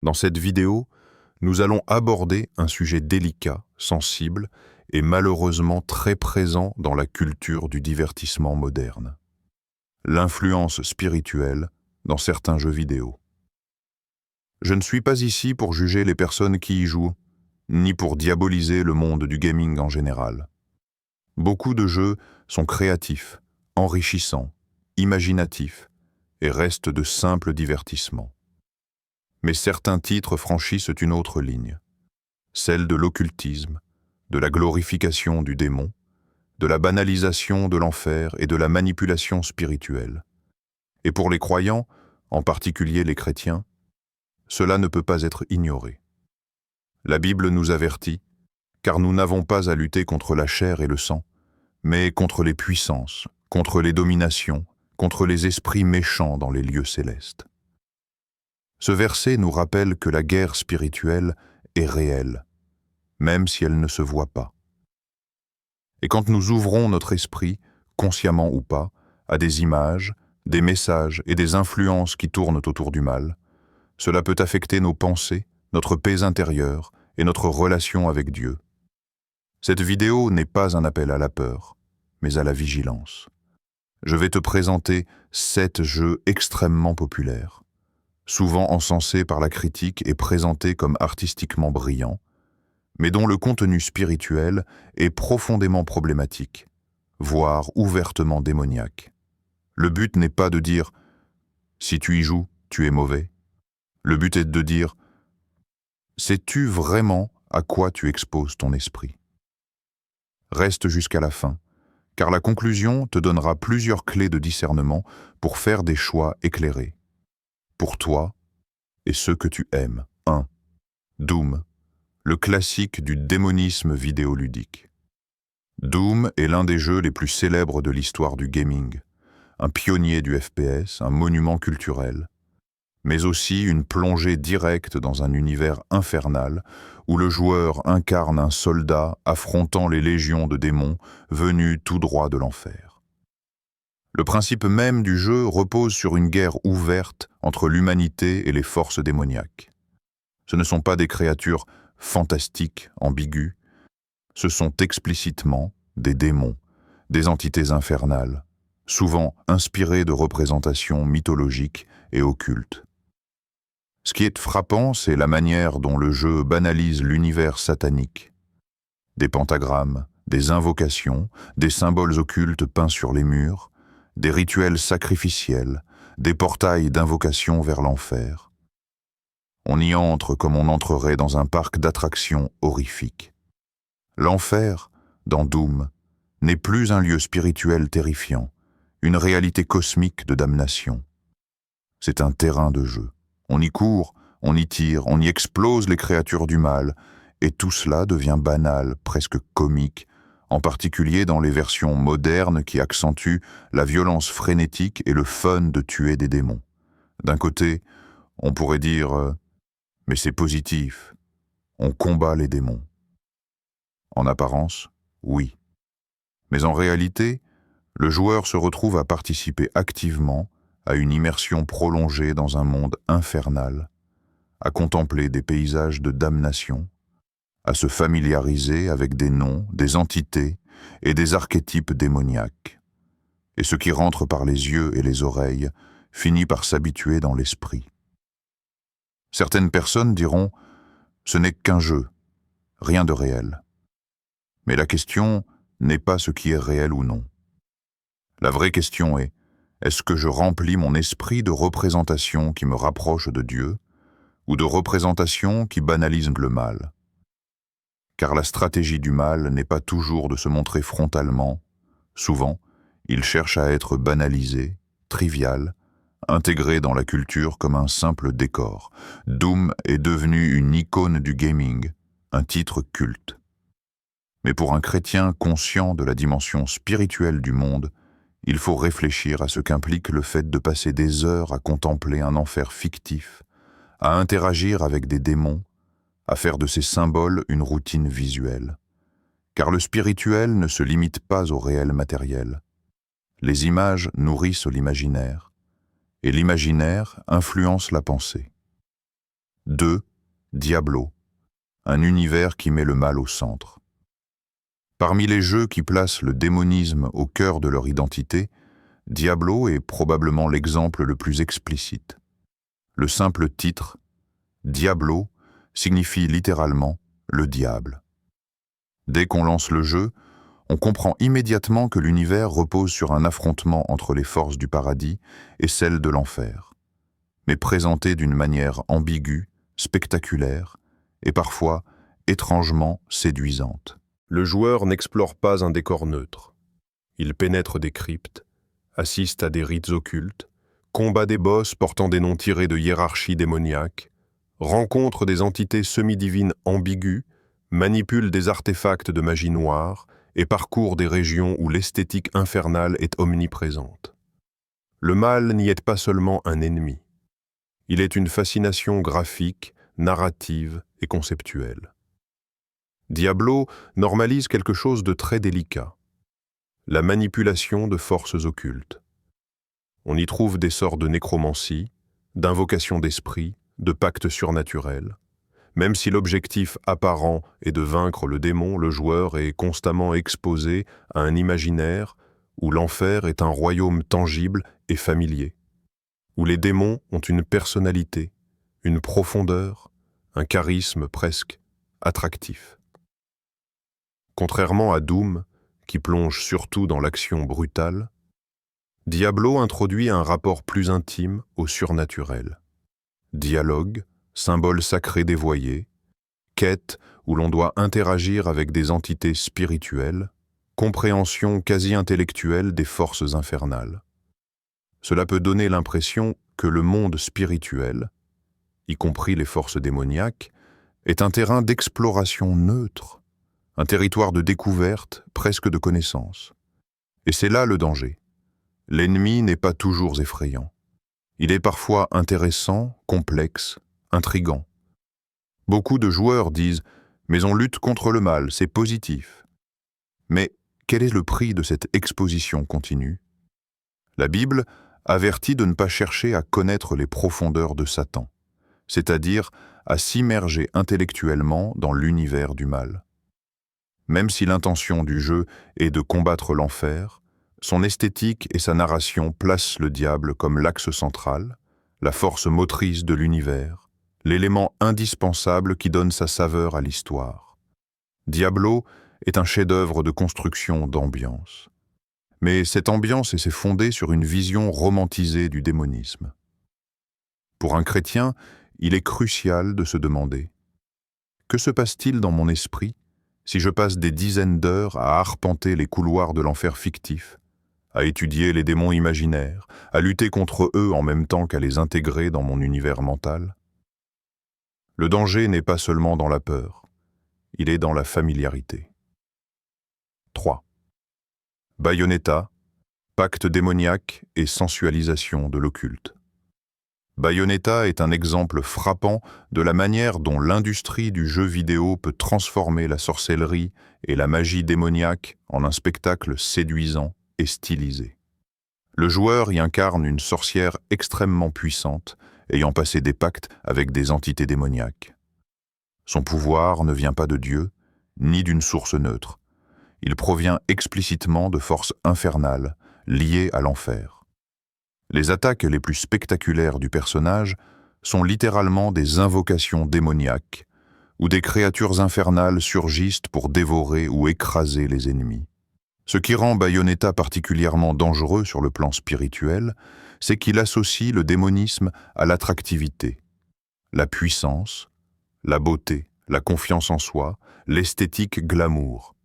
Dans cette vidéo, nous allons aborder un sujet délicat, sensible et malheureusement très présent dans la culture du divertissement moderne. L'influence spirituelle dans certains jeux vidéo. Je ne suis pas ici pour juger les personnes qui y jouent, ni pour diaboliser le monde du gaming en général. Beaucoup de jeux sont créatifs, enrichissants, imaginatifs et restent de simples divertissements. Mais certains titres franchissent une autre ligne, celle de l'occultisme, de la glorification du démon, de la banalisation de l'enfer et de la manipulation spirituelle. Et pour les croyants, en particulier les chrétiens, cela ne peut pas être ignoré. La Bible nous avertit, car nous n'avons pas à lutter contre la chair et le sang, mais contre les puissances, contre les dominations, contre les esprits méchants dans les lieux célestes. Ce verset nous rappelle que la guerre spirituelle est réelle, même si elle ne se voit pas. Et quand nous ouvrons notre esprit, consciemment ou pas, à des images, des messages et des influences qui tournent autour du mal, cela peut affecter nos pensées, notre paix intérieure et notre relation avec Dieu. Cette vidéo n'est pas un appel à la peur, mais à la vigilance. Je vais te présenter 7 jeux extrêmement populaires, souvent encensés par la critique et présentés comme artistiquement brillants, mais dont le contenu spirituel est profondément problématique, voire ouvertement démoniaque. Le but n'est pas de dire « si tu y joues, tu es mauvais ». Le but est de dire « sais-tu vraiment à quoi tu exposes ton esprit ?» Reste jusqu'à la fin, car la conclusion te donnera plusieurs clés de discernement pour faire des choix éclairés. Pour toi et ceux que tu aimes. 1. Doom, le classique du démonisme vidéoludique. Doom est l'un des jeux les plus célèbres de l'histoire du gaming, un pionnier du FPS, un monument culturel, mais aussi une plongée directe dans un univers infernal où le joueur incarne un soldat affrontant les légions de démons venus tout droit de l'enfer. Le principe même du jeu repose sur une guerre ouverte entre l'humanité et les forces démoniaques. Ce ne sont pas des créatures fantastiques, ambiguës, ce sont explicitement des démons, des entités infernales, souvent inspirées de représentations mythologiques et occultes. Ce qui est frappant, c'est la manière dont le jeu banalise l'univers satanique. Des pentagrammes, des invocations, des symboles occultes peints sur les murs, des rituels sacrificiels, des portails d'invocation vers l'enfer. On y entre comme on entrerait dans un parc d'attractions horrifiques. L'enfer, dans Doom, n'est plus un lieu spirituel terrifiant, une réalité cosmique de damnation. C'est un terrain de jeu. On y court, on y tire, on y explose les créatures du mal, et tout cela devient banal, presque comique, en particulier dans les versions modernes qui accentuent la violence frénétique et le fun de tuer des démons. D'un côté, on pourrait dire « mais c'est positif, on combat les démons ». En apparence, oui. Mais en réalité, le joueur se retrouve à participer activement à une immersion prolongée dans un monde infernal, à contempler des paysages de damnation, à se familiariser avec des noms, des entités et des archétypes démoniaques. Et ce qui rentre par les yeux et les oreilles finit par s'habituer dans l'esprit. Certaines personnes diront « ce n'est qu'un jeu, rien de réel ». Mais la question n'est pas ce qui est réel ou non. La vraie question est « est-ce que je remplis mon esprit de représentations qui me rapprochent de Dieu ou de représentations qui banalisent le mal ?» Car la stratégie du mal n'est pas toujours de se montrer frontalement. Souvent, il cherche à être banalisé, trivial, intégré dans la culture comme un simple décor. Doom est devenu une icône du gaming, un titre culte. Mais pour un chrétien conscient de la dimension spirituelle du monde, il faut réfléchir à ce qu'implique le fait de passer des heures à contempler un enfer fictif, à interagir avec des démons, à faire de ces symboles une routine visuelle. Car le spirituel ne se limite pas au réel matériel. Les images nourrissent l'imaginaire, et l'imaginaire influence la pensée. 2. Diablo, un univers qui met le mal au centre. Parmi les jeux qui placent le démonisme au cœur de leur identité, Diablo est probablement l'exemple le plus explicite. Le simple titre, Diablo, signifie littéralement le diable. Dès qu'on lance le jeu, on comprend immédiatement que l'univers repose sur un affrontement entre les forces du paradis et celles de l'enfer, mais présenté d'une manière ambiguë, spectaculaire et parfois étrangement séduisante. Le joueur n'explore pas un décor neutre. Il pénètre des cryptes, assiste à des rites occultes, combat des boss portant des noms tirés de hiérarchies démoniaques, rencontre des entités semi-divines ambiguës, manipule des artefacts de magie noire et parcourt des régions où l'esthétique infernale est omniprésente. Le mal n'y est pas seulement un ennemi. Il est une fascination graphique, narrative et conceptuelle. Diablo normalise quelque chose de très délicat, la manipulation de forces occultes. On y trouve des sorts de nécromancie, d'invocation d'esprit, de pactes surnaturels. Même si l'objectif apparent est de vaincre le démon, le joueur est constamment exposé à un imaginaire où l'enfer est un royaume tangible et familier, où les démons ont une personnalité, une profondeur, un charisme presque attractif. Contrairement à Doom, qui plonge surtout dans l'action brutale, Diablo introduit un rapport plus intime au surnaturel. Dialogue, symbole sacré dévoyé, quête où l'on doit interagir avec des entités spirituelles, compréhension quasi-intellectuelle des forces infernales. Cela peut donner l'impression que le monde spirituel, y compris les forces démoniaques, est un terrain d'exploration neutre, un territoire de découverte, presque de connaissance. Et c'est là le danger. L'ennemi n'est pas toujours effrayant. Il est parfois intéressant, complexe, intrigant. Beaucoup de joueurs disent « mais on lutte contre le mal, c'est positif ». Mais quel est le prix de cette exposition continue? La Bible avertit de ne pas chercher à connaître les profondeurs de Satan, c'est-à-dire à s'immerger intellectuellement dans l'univers du mal. Même si l'intention du jeu est de combattre l'enfer, son esthétique et sa narration placent le diable comme l'axe central, la force motrice de l'univers, l'élément indispensable qui donne sa saveur à l'histoire. Diablo est un chef-d'œuvre de construction d'ambiance. Mais cette ambiance est fondée sur une vision romantisée du démonisme. Pour un chrétien, il est crucial de se demander « Que se passe-t-il dans mon esprit si je passe des dizaines d'heures à arpenter les couloirs de l'enfer fictif, à étudier les démons imaginaires, à lutter contre eux en même temps qu'à les intégrer dans mon univers mental ?» Le danger n'est pas seulement dans la peur, il est dans la familiarité. 3. Bayonetta, pacte démoniaque et sensualisation de l'occulte. Bayonetta est un exemple frappant de la manière dont l'industrie du jeu vidéo peut transformer la sorcellerie et la magie démoniaque en un spectacle séduisant et stylisé. Le joueur y incarne une sorcière extrêmement puissante, ayant passé des pactes avec des entités démoniaques. Son pouvoir ne vient pas de Dieu, ni d'une source neutre. Il provient explicitement de forces infernales, liées à l'enfer. Les attaques les plus spectaculaires du personnage sont littéralement des invocations démoniaques, où des créatures infernales surgissent pour dévorer ou écraser les ennemis. Ce qui rend Bayonetta particulièrement dangereux sur le plan spirituel, c'est qu'il associe le démonisme à l'attractivité, la puissance, la beauté, la confiance en soi, l'esthétique glamour.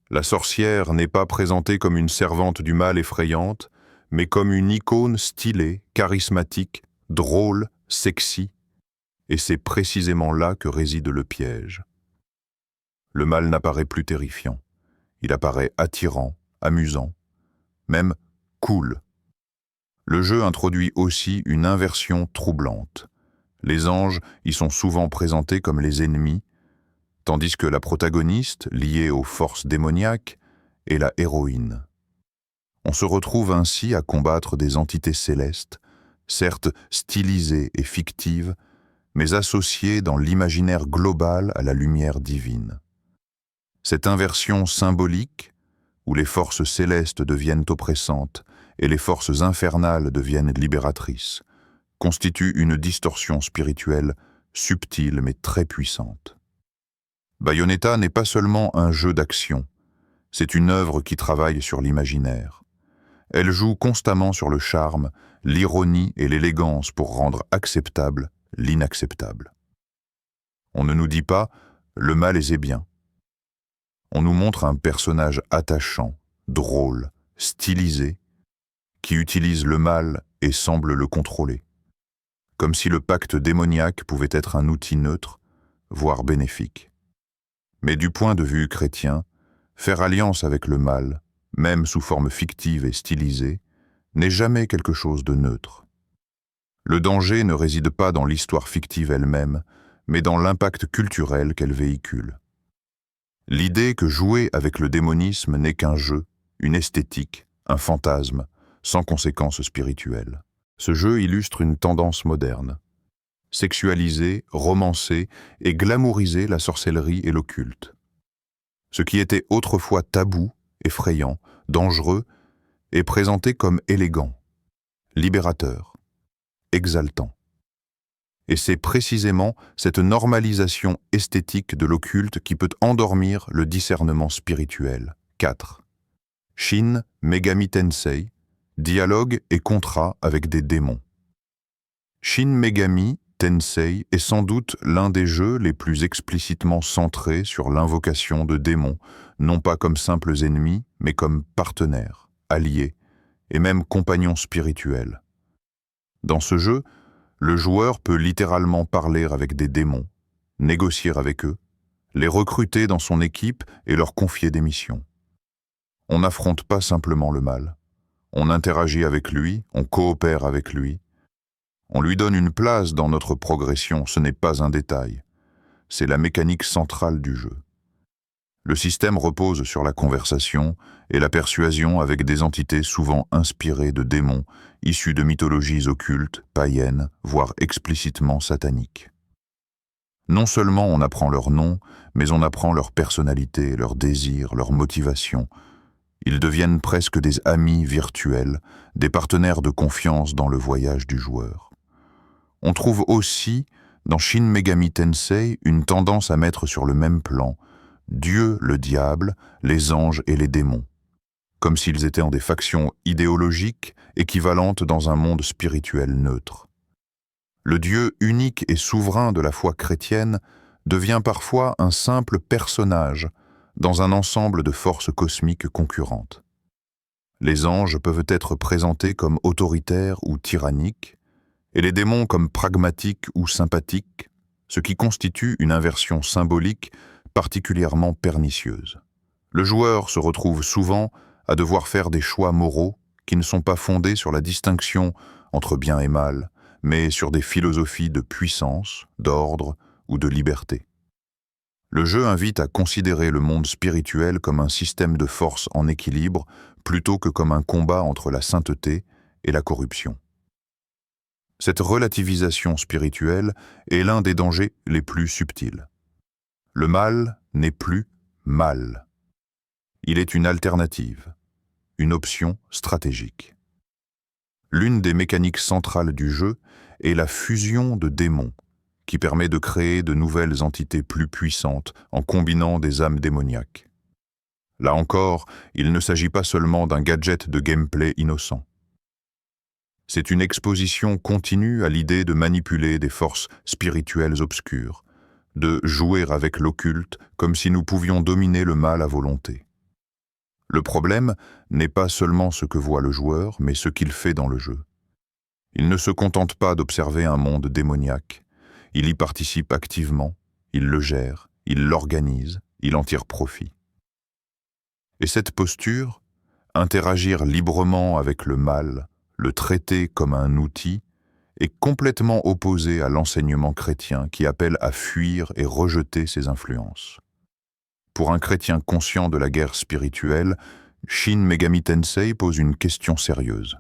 La sorcière n'est pas présentée comme une servante du mal effrayante, mais comme une icône stylée, charismatique, drôle, sexy, et c'est précisément là que réside le piège. Le mal n'apparaît plus terrifiant, il apparaît attirant, amusant, même cool. Le jeu introduit aussi une inversion troublante. Les anges y sont souvent présentés comme les ennemis, tandis que la protagoniste, liée aux forces démoniaques, est la héroïne. On se retrouve ainsi à combattre des entités célestes, certes stylisées et fictives, mais associée dans l'imaginaire global à la lumière divine. Cette inversion symbolique, où les forces célestes deviennent oppressantes et les forces infernales deviennent libératrices, constitue une distorsion spirituelle subtile mais très puissante. Bayonetta n'est pas seulement un jeu d'action, c'est une œuvre qui travaille sur l'imaginaire. Elle joue constamment sur le charme, l'ironie et l'élégance pour rendre acceptable l'inacceptable. On ne nous dit pas « le mal est bien ». On nous montre un personnage attachant, drôle, stylisé, qui utilise le mal et semble le contrôler. Comme si le pacte démoniaque pouvait être un outil neutre, voire bénéfique. Mais du point de vue chrétien, faire alliance avec le mal, même sous forme fictive et stylisée, n'est jamais quelque chose de neutre. Le danger ne réside pas dans l'histoire fictive elle-même, mais dans l'impact culturel qu'elle véhicule. L'idée que jouer avec le démonisme n'est qu'un jeu, une esthétique, un fantasme, sans conséquences spirituelles. Ce jeu illustre une tendance moderne. Sexualiser, romancer et glamouriser la sorcellerie et l'occulte. Ce qui était autrefois tabou, effrayant, dangereux, est présenté comme élégant, libérateur, exaltant. Et c'est précisément cette normalisation esthétique de l'occulte qui peut endormir le discernement spirituel. 4. Shin Megami Tensei, dialogue et contrat avec des démons. Shin Megami Tensei est sans doute l'un des jeux les plus explicitement centrés sur l'invocation de démons, non pas comme simples ennemis, mais comme partenaires, alliés et même compagnons spirituels. Dans ce jeu, le joueur peut littéralement parler avec des démons, négocier avec eux, les recruter dans son équipe et leur confier des missions. On n'affronte pas simplement le mal. On interagit avec lui, on coopère avec lui. On lui donne une place dans notre progression, ce n'est pas un détail. C'est la mécanique centrale du jeu. Le système repose sur la conversation et la persuasion avec des entités souvent inspirées de démons, issus de mythologies occultes, païennes, voire explicitement sataniques. Non seulement on apprend leur nom, mais on apprend leur personnalité, leurs désirs, leurs motivations. Ils deviennent presque des amis virtuels, des partenaires de confiance dans le voyage du joueur. On trouve aussi, dans Shin Megami Tensei, une tendance à mettre sur le même plan Dieu, le diable, les anges et les démons, comme s'ils étaient en des factions idéologiques équivalentes dans un monde spirituel neutre. Le Dieu unique et souverain de la foi chrétienne devient parfois un simple personnage dans un ensemble de forces cosmiques concurrentes. Les anges peuvent être présentés comme autoritaires ou tyranniques, et les démons comme pragmatiques ou sympathiques, ce qui constitue une inversion symbolique particulièrement pernicieuse. Le joueur se retrouve souvent à devoir faire des choix moraux qui ne sont pas fondés sur la distinction entre bien et mal, mais sur des philosophies de puissance, d'ordre ou de liberté. Le jeu invite à considérer le monde spirituel comme un système de force en équilibre plutôt que comme un combat entre la sainteté et la corruption. Cette relativisation spirituelle est l'un des dangers les plus subtils. Le mal n'est plus mal. Il est une alternative, une option stratégique. L'une des mécaniques centrales du jeu est la fusion de démons, qui permet de créer de nouvelles entités plus puissantes en combinant des âmes démoniaques. Là encore, il ne s'agit pas seulement d'un gadget de gameplay innocent. C'est une exposition continue à l'idée de manipuler des forces spirituelles obscures, de jouer avec l'occulte comme si nous pouvions dominer le mal à volonté. Le problème n'est pas seulement ce que voit le joueur, mais ce qu'il fait dans le jeu. Il ne se contente pas d'observer un monde démoniaque, il y participe activement, il le gère, il l'organise, il en tire profit. Et cette posture, interagir librement avec le mal, le traiter comme un outil, est complètement opposée à l'enseignement chrétien qui appelle à fuir et rejeter ces influences. Pour un chrétien conscient de la guerre spirituelle, Shin Megami Tensei pose une question sérieuse.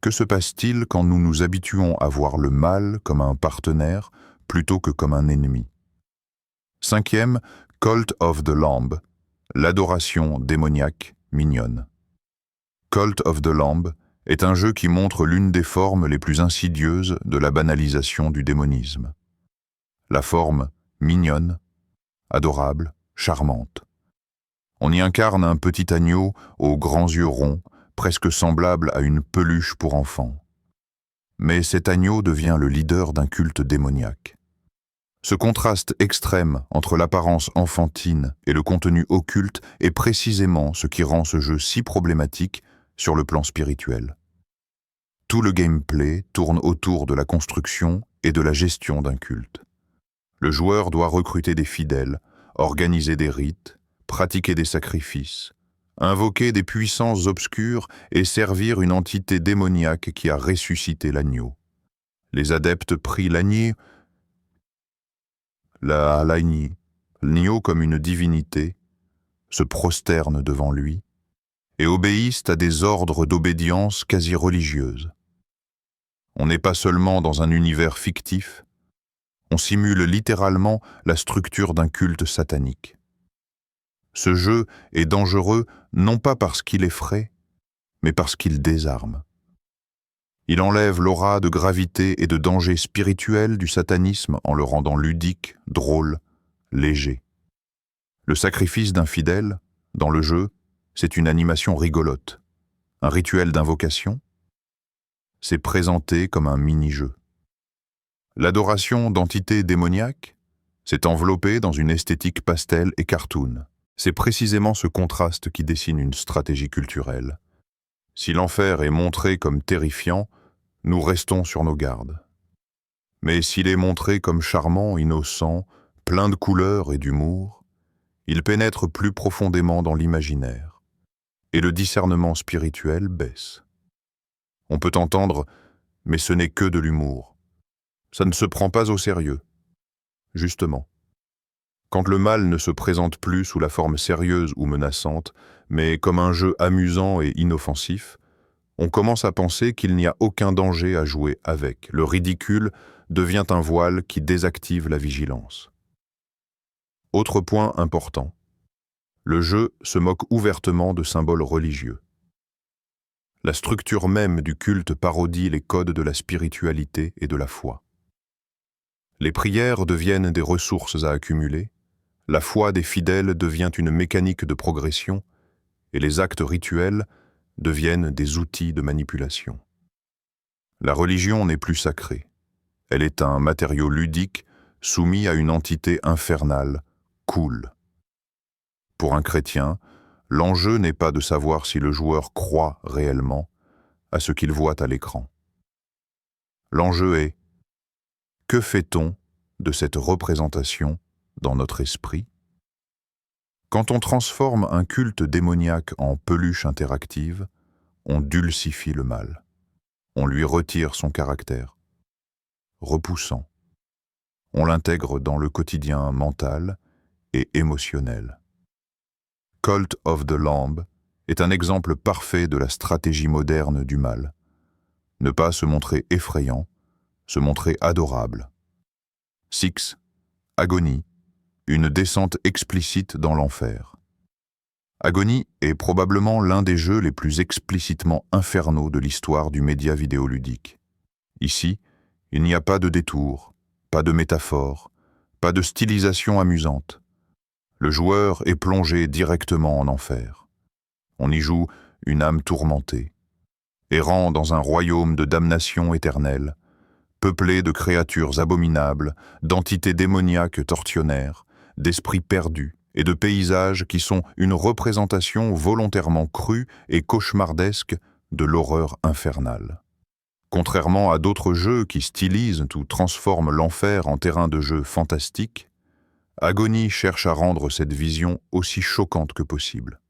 Que se passe-t-il quand nous nous habituons à voir le mal comme un partenaire plutôt que comme un ennemi. Cinquième, Cult of the Lamb, l'adoration démoniaque mignonne. Cult of the Lamb est un jeu qui montre l'une des formes les plus insidieuses de la banalisation du démonisme. La forme mignonne, adorable, charmante. On y incarne un petit agneau aux grands yeux ronds, presque semblable à une peluche pour enfants. Mais cet agneau devient le leader d'un culte démoniaque. Ce contraste extrême entre l'apparence enfantine et le contenu occulte est précisément ce qui rend ce jeu si problématique sur le plan spirituel. Tout le gameplay tourne autour de la construction et de la gestion d'un culte. Le joueur doit recruter des fidèles, organiser des rites, pratiquer des sacrifices, invoquer des puissances obscures et servir une entité démoniaque qui a ressuscité l'agneau. Les adeptes prient l'agneau comme une divinité, se prosternent devant lui et obéissent à des ordres d'obédience quasi religieuse. On n'est pas seulement dans un univers fictif, on simule littéralement la structure d'un culte satanique. Ce jeu est dangereux non pas parce qu'il effraie, mais parce qu'il désarme. Il enlève l'aura de gravité et de danger spirituel du satanisme en le rendant ludique, drôle, léger. Le sacrifice d'un fidèle, dans le jeu, c'est une animation rigolote. Un rituel d'invocation, c'est présenté comme un mini-jeu. L'adoration d'entités démoniaques, c'est enveloppé dans une esthétique pastel et cartoon. C'est précisément ce contraste qui dessine une stratégie culturelle. Si l'enfer est montré comme terrifiant, nous restons sur nos gardes. Mais s'il est montré comme charmant, innocent, plein de couleurs et d'humour, il pénètre plus profondément dans l'imaginaire, et le discernement spirituel baisse. On peut entendre « mais ce n'est que de l'humour ». Ça ne se prend pas au sérieux. Justement. Quand le mal ne se présente plus sous la forme sérieuse ou menaçante, mais comme un jeu amusant et inoffensif, on commence à penser qu'il n'y a aucun danger à jouer avec. Le ridicule devient un voile qui désactive la vigilance. Autre point important. Le jeu se moque ouvertement de symboles religieux. La structure même du culte parodie les codes de la spiritualité et de la foi. Les prières deviennent des ressources à accumuler, la foi des fidèles devient une mécanique de progression, et les actes rituels deviennent des outils de manipulation. La religion n'est plus sacrée. Elle est un matériau ludique soumis à une entité infernale, cool. Pour un chrétien, l'enjeu n'est pas de savoir si le joueur croit réellement à ce qu'il voit à l'écran. L'enjeu est « que fait-on de cette représentation dans notre esprit ?» Quand on transforme un culte démoniaque en peluche interactive, on dulcifie le mal. On lui retire son caractère repoussant. On l'intègre dans le quotidien mental et émotionnel. Cult of the Lamb est un exemple parfait de la stratégie moderne du mal. Ne pas se montrer effrayant, se montrer adorable. 6. Agonie, une descente explicite dans l'enfer. Agonie est probablement l'un des jeux les plus explicitement infernaux de l'histoire du média vidéoludique. Ici, il n'y a pas de détour, pas de métaphore, pas de stylisation amusante. Le joueur est plongé directement en enfer. On y joue une âme tourmentée, errant dans un royaume de damnation éternelle, peuplé de créatures abominables, d'entités démoniaques tortionnaires, d'esprits perdus et de paysages qui sont une représentation volontairement crue et cauchemardesque de l'horreur infernale. Contrairement à d'autres jeux qui stylisent ou transforment l'enfer en terrain de jeu fantastique, Agonie cherche à rendre cette vision aussi choquante que possible.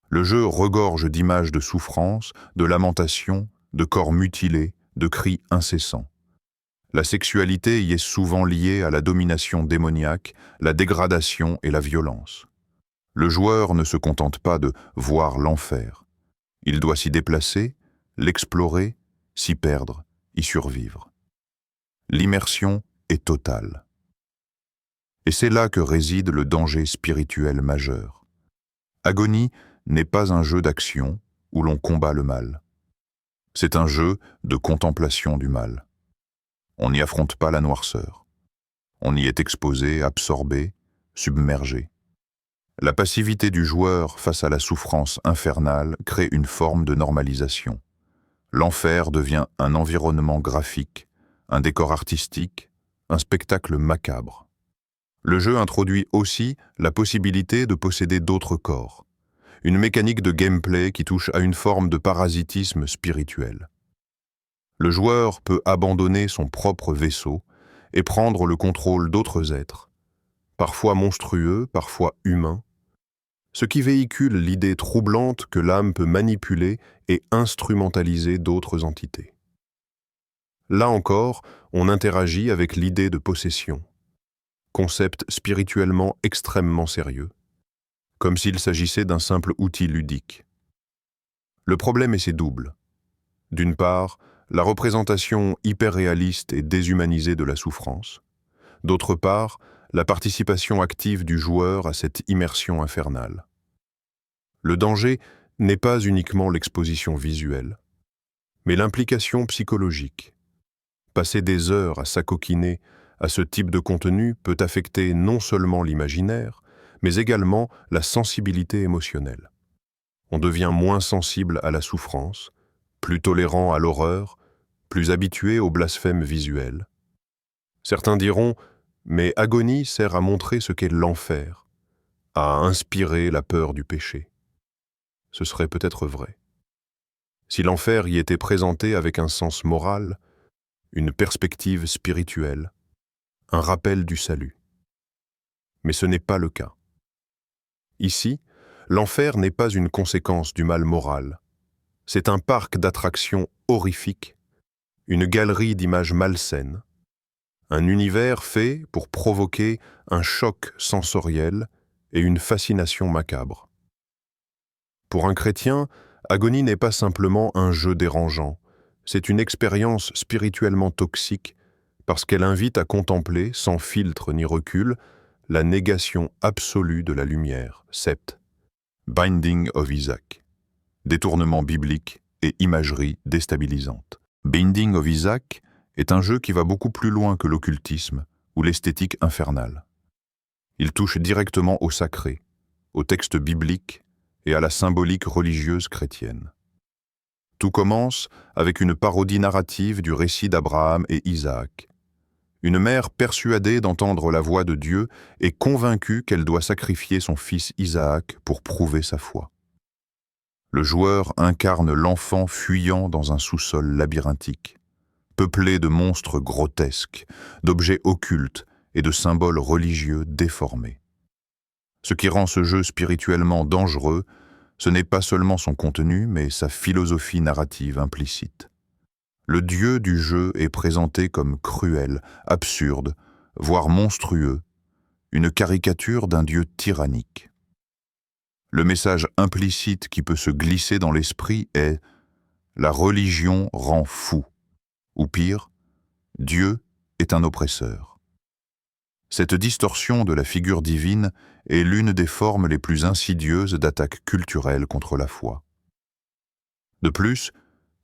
Le jeu regorge d'images de souffrance, de lamentations, de corps mutilés, de cris incessants. La sexualité y est souvent liée à la domination démoniaque, la dégradation et la violence. Le joueur ne se contente pas de voir l'enfer. Il doit s'y déplacer, l'explorer, s'y perdre, y survivre. L'immersion et totale. Et c'est là que réside le danger spirituel majeur. Agonie n'est pas un jeu d'action où l'on combat le mal. C'est un jeu de contemplation du mal. On n'y affronte pas la noirceur. On y est exposé, absorbé, submergé. La passivité du joueur face à la souffrance infernale crée une forme de normalisation. L'enfer devient un environnement graphique, un décor artistique, un spectacle macabre. Le jeu introduit aussi la possibilité de posséder d'autres corps, une mécanique de gameplay qui touche à une forme de parasitisme spirituel. Le joueur peut abandonner son propre vaisseau et prendre le contrôle d'autres êtres, parfois monstrueux, parfois humains, ce qui véhicule l'idée troublante que l'âme peut manipuler et instrumentaliser d'autres entités. Là encore, on interagit avec l'idée de possession, concept spirituellement extrêmement sérieux, comme s'il s'agissait d'un simple outil ludique. Le problème est double. D'une part, la représentation hyper-réaliste et déshumanisée de la souffrance. D'autre part, la participation active du joueur à cette immersion infernale. Le danger n'est pas uniquement l'exposition visuelle, mais l'implication psychologique. Passer des heures à s'acoquiner à ce type de contenu peut affecter non seulement l'imaginaire, mais également la sensibilité émotionnelle. On devient moins sensible à la souffrance, plus tolérant à l'horreur, plus habitué au blasphème visuel. Certains diront « mais Agonie sert à montrer ce qu'est l'enfer, à inspirer la peur du péché ». Ce serait peut-être vrai. Si l'enfer y était présenté avec un sens moral, une perspective spirituelle, un rappel du salut. Mais ce n'est pas le cas. Ici, l'enfer n'est pas une conséquence du mal moral. C'est un parc d'attractions horrifiques, une galerie d'images malsaines, un univers fait pour provoquer un choc sensoriel et une fascination macabre. Pour un chrétien, Agonie n'est pas simplement un jeu dérangeant, c'est une expérience spirituellement toxique parce qu'elle invite à contempler, sans filtre ni recul, la négation absolue de la lumière, sept. Binding of Isaac. Détournement biblique et imagerie déstabilisante. Binding of Isaac est un jeu qui va beaucoup plus loin que l'occultisme ou l'esthétique infernale. Il touche directement au sacré, au texte biblique et à la symbolique religieuse chrétienne. Tout commence avec une parodie narrative du récit d'Abraham et Isaac. Une mère persuadée d'entendre la voix de Dieu est convaincue qu'elle doit sacrifier son fils Isaac pour prouver sa foi. Le joueur incarne l'enfant fuyant dans un sous-sol labyrinthique, peuplé de monstres grotesques, d'objets occultes et de symboles religieux déformés. Ce qui rend ce jeu spirituellement dangereux, ce n'est pas seulement son contenu, mais sa philosophie narrative implicite. Le dieu du jeu est présenté comme cruel, absurde, voire monstrueux, une caricature d'un dieu tyrannique. Le message implicite qui peut se glisser dans l'esprit est « la religion rend fou » ou pire, « Dieu est un oppresseur ». Cette distorsion de la figure divine est l'une des formes les plus insidieuses d'attaque culturelle contre la foi. De plus,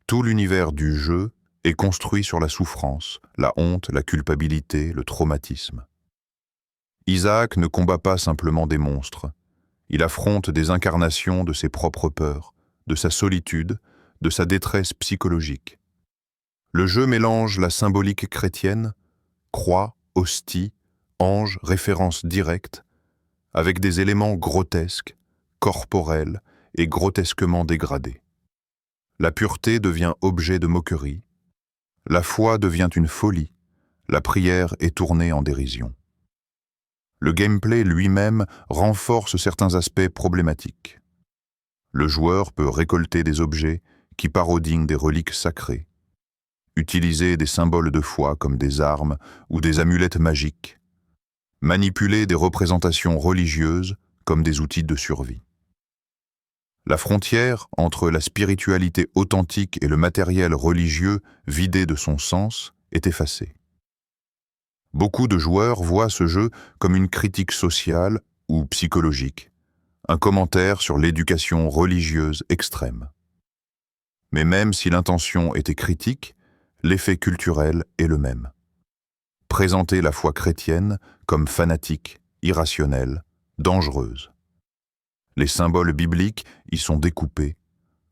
tout l'univers du jeu est construit sur la souffrance, la honte, la culpabilité, le traumatisme. Isaac ne combat pas simplement des monstres, il affronte des incarnations de ses propres peurs, de sa solitude, de sa détresse psychologique. Le jeu mélange la symbolique chrétienne, croix, hostie, ange, référence directe, avec des éléments grotesques, corporels et grotesquement dégradés. La pureté devient objet de moquerie, la foi devient une folie, la prière est tournée en dérision. Le gameplay lui-même renforce certains aspects problématiques. Le joueur peut récolter des objets qui parodient des reliques sacrées, utiliser des symboles de foi comme des armes ou des amulettes magiques, manipuler des représentations religieuses comme des outils de survie. La frontière entre la spiritualité authentique et le matériel religieux vidé de son sens est effacée. Beaucoup de joueurs voient ce jeu comme une critique sociale ou psychologique, un commentaire sur l'éducation religieuse extrême. Mais même si l'intention était critique, l'effet culturel est le même. Présenter la foi chrétienne comme fanatique, irrationnelle, dangereuse. Les symboles bibliques y sont découpés,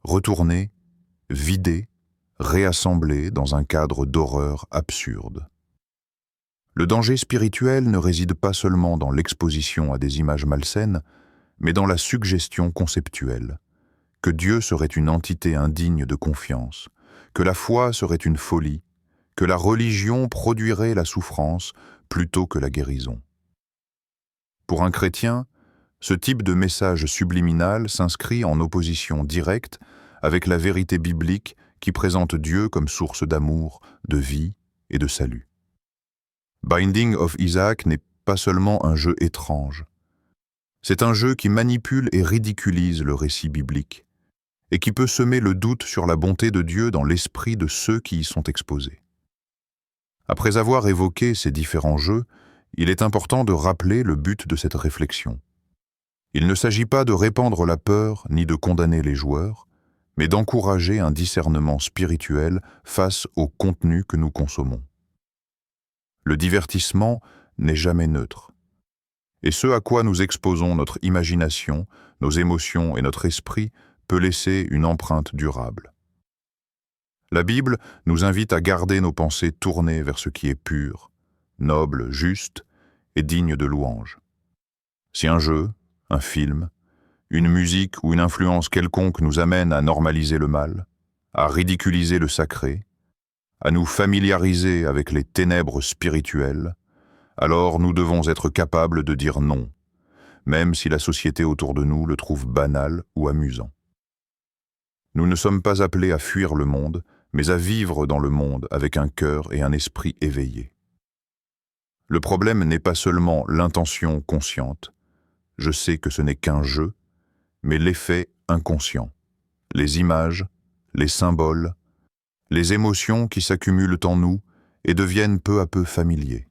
retournés, vidés, réassemblés dans un cadre d'horreur absurde. Le danger spirituel ne réside pas seulement dans l'exposition à des images malsaines, mais dans la suggestion conceptuelle, que Dieu serait une entité indigne de confiance, que la foi serait une folie, que la religion produirait la souffrance plutôt que la guérison. Pour un chrétien, ce type de message subliminal s'inscrit en opposition directe avec la vérité biblique qui présente Dieu comme source d'amour, de vie et de salut. Binding of Isaac n'est pas seulement un jeu étrange. C'est un jeu qui manipule et ridiculise le récit biblique, et qui peut semer le doute sur la bonté de Dieu dans l'esprit de ceux qui y sont exposés. Après avoir évoqué ces différents jeux, il est important de rappeler le but de cette réflexion. Il ne s'agit pas de répandre la peur ni de condamner les joueurs, mais d'encourager un discernement spirituel face au contenu que nous consommons. Le divertissement n'est jamais neutre. Et ce à quoi nous exposons notre imagination, nos émotions et notre esprit peut laisser une empreinte durable. La Bible nous invite à garder nos pensées tournées vers ce qui est pur, noble, juste et digne de louange. Si un jeu, un film, une musique ou une influence quelconque nous amène à normaliser le mal, à ridiculiser le sacré, à nous familiariser avec les ténèbres spirituelles, alors nous devons être capables de dire non, même si la société autour de nous le trouve banal ou amusant. Nous ne sommes pas appelés à fuir le monde, mais à vivre dans le monde avec un cœur et un esprit éveillés. Le problème n'est pas seulement l'intention consciente, je sais que ce n'est qu'un jeu, mais l'effet inconscient, les images, les symboles, les émotions qui s'accumulent en nous et deviennent peu à peu familiers.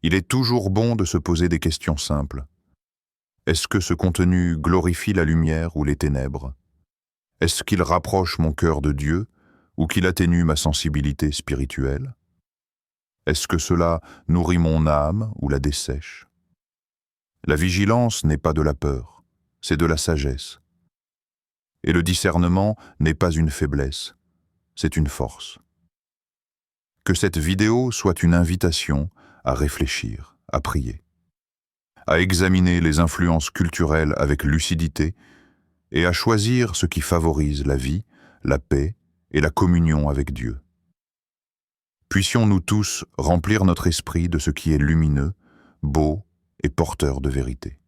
Il est toujours bon de se poser des questions simples. Est-ce que ce contenu glorifie la lumière ou les ténèbres? Est-ce qu'il rapproche mon cœur de Dieu ou qu'il atténue ma sensibilité spirituelle? Est-ce que cela nourrit mon âme ou la dessèche? La vigilance n'est pas de la peur, c'est de la sagesse. Et le discernement n'est pas une faiblesse, c'est une force. Que cette vidéo soit une invitation à réfléchir, à prier, à examiner les influences culturelles avec lucidité et à choisir ce qui favorise la vie, la paix et la communion avec Dieu. Puissions-nous tous remplir notre esprit de ce qui est lumineux, beau et porteur de vérité.